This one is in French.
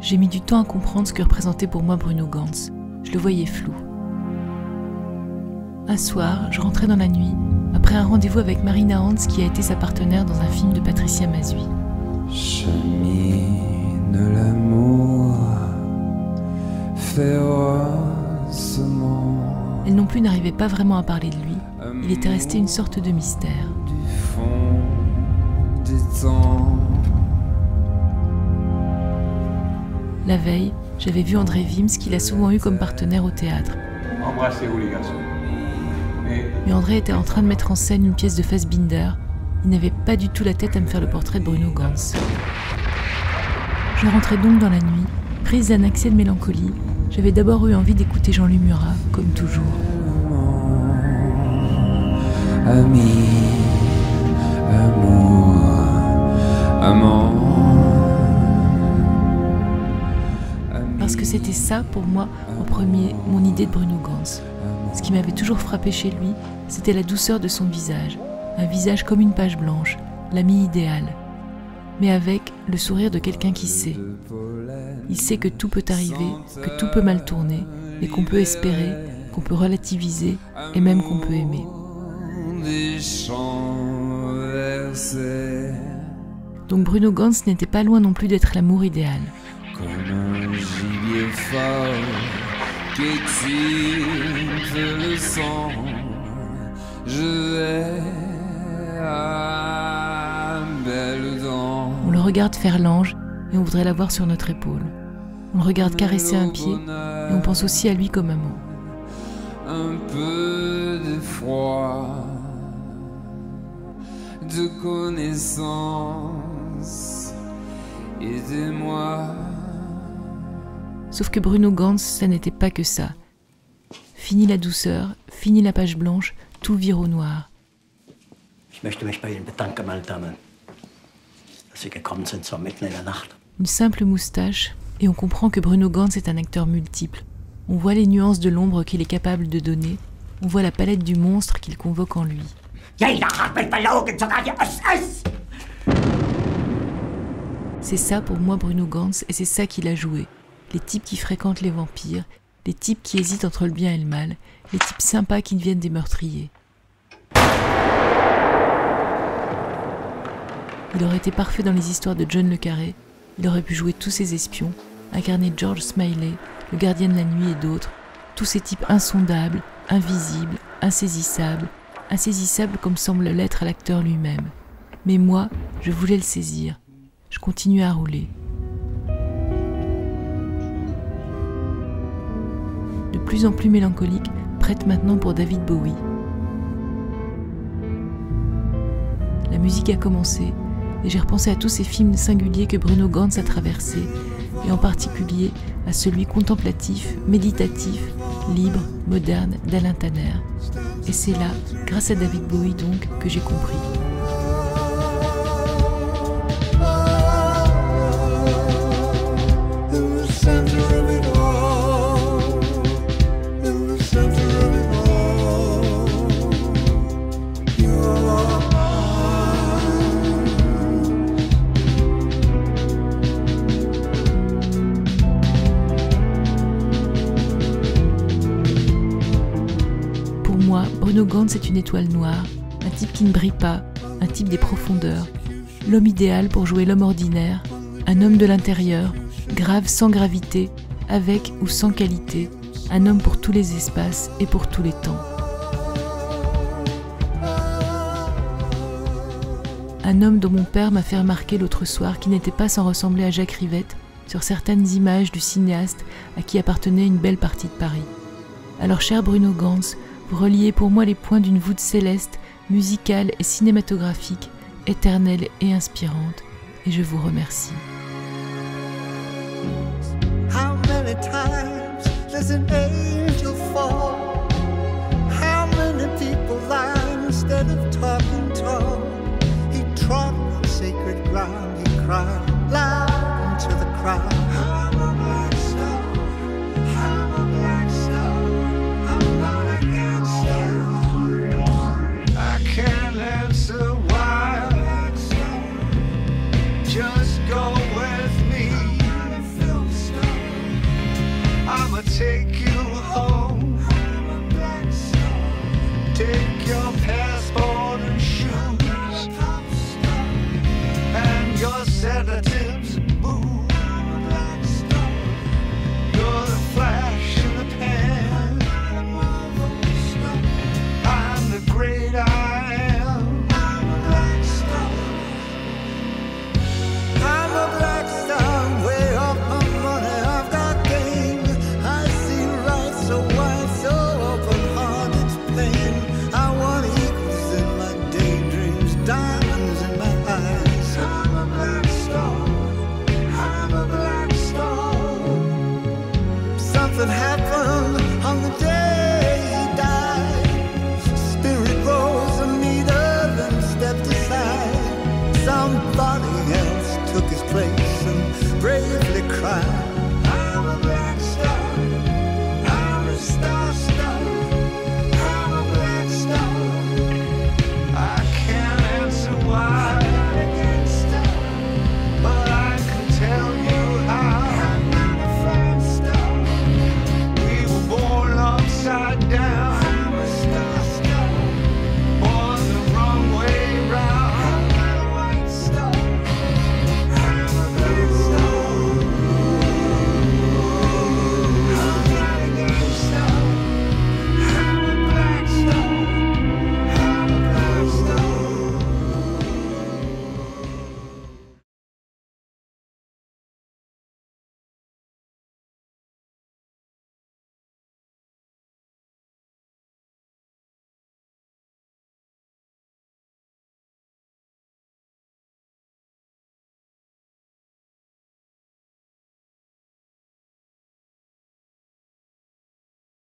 J'ai mis du temps à comprendre ce que représentait pour moi Bruno Ganz. Je le voyais flou. Un soir, je rentrais dans la nuit, après un rendez-vous avec Marina Hans qui a été sa partenaire dans un film de Patricia Mazui. Chemine l'amour férocement. Elle non plus n'arrivait pas vraiment à parler de lui. Il était resté une sorte de mystère. Du fond des temps. La veille, j'avais vu André Wims qu'il a souvent eu comme partenaire au théâtre. Embrassez-vous les garçons. Mais André était en train de mettre en scène une pièce de Fassbinder. Il n'avait pas du tout la tête à me faire le portrait de Bruno Ganz. Je rentrais donc dans la nuit, prise d'un accès de mélancolie. J'avais d'abord eu envie d'écouter Jean-Louis Murat, comme toujours. Ami, amour, amant. Parce que c'était ça, pour moi, en premier, mon idée de Bruno Ganz. Ce qui m'avait toujours frappé chez lui, c'était la douceur de son visage. Un visage comme une page blanche, l'ami idéal. Mais avec le sourire de quelqu'un qui sait. Il sait que tout peut arriver, que tout peut mal tourner, et qu'on peut espérer, qu'on peut relativiser, et même qu'on peut aimer. Donc Bruno Ganz n'était pas loin non plus d'être l'amour idéal. Comme un gibier fort qu'excite le sang, je vais à belles dents. On le regarde faire l'ange et on voudrait l'avoir sur notre épaule. On le regarde caresser un pied et on pense aussi à lui comme amant. Un peu d'effroi, de connaissance, aidez-moi. Sauf que Bruno Ganz, ça n'était pas que ça. Fini la douceur, fini la page blanche, tout vire au noir. Ich möchte mich bei Ihnen bedanken, meine Damen, dass Sie gekommen sind so mitten in der Nacht. Une simple moustache, et on comprend que Bruno Ganz est un acteur multiple. On voit les nuances de l'ombre qu'il est capable de donner, on voit la palette du monstre qu'il convoque en lui. C'est ça pour moi Bruno Ganz, et c'est ça qu'il a joué. Les types qui fréquentent les vampires, les types qui hésitent entre le bien et le mal, les types sympas qui deviennent des meurtriers. Il aurait été parfait dans les histoires de John le Carré, il aurait pu jouer tous ces espions, incarner George Smiley, le gardien de la nuit et d'autres, tous ces types insondables, invisibles, insaisissables comme semble l'être à l'acteur lui-même. Mais moi, je voulais le saisir. Je continuais à rouler. De plus en plus mélancolique, prête maintenant pour David Bowie. La musique a commencé et j'ai repensé à tous ces films singuliers que Bruno Ganz a traversés, et en particulier à celui contemplatif, méditatif, libre, moderne d'Alain Tanner. Et c'est là, grâce à David Bowie donc, que j'ai compris. Bruno Ganz est une étoile noire, un type qui ne brille pas, un type des profondeurs, l'homme idéal pour jouer l'homme ordinaire, un homme de l'intérieur, grave sans gravité, avec ou sans qualité, un homme pour tous les espaces et pour tous les temps. Un homme dont mon père m'a fait remarquer l'autre soir qu'il n'était pas sans ressembler à Jacques Rivette sur certaines images du cinéaste à qui appartenait une belle partie de Paris. Alors cher Bruno Ganz, vous reliez pour moi les points d'une voûte céleste, musicale et cinématographique, éternelle et inspirante, et je vous remercie. How many times does an angel fall? How many people lie instead of talking tall? He trod on sacred ground, he cried.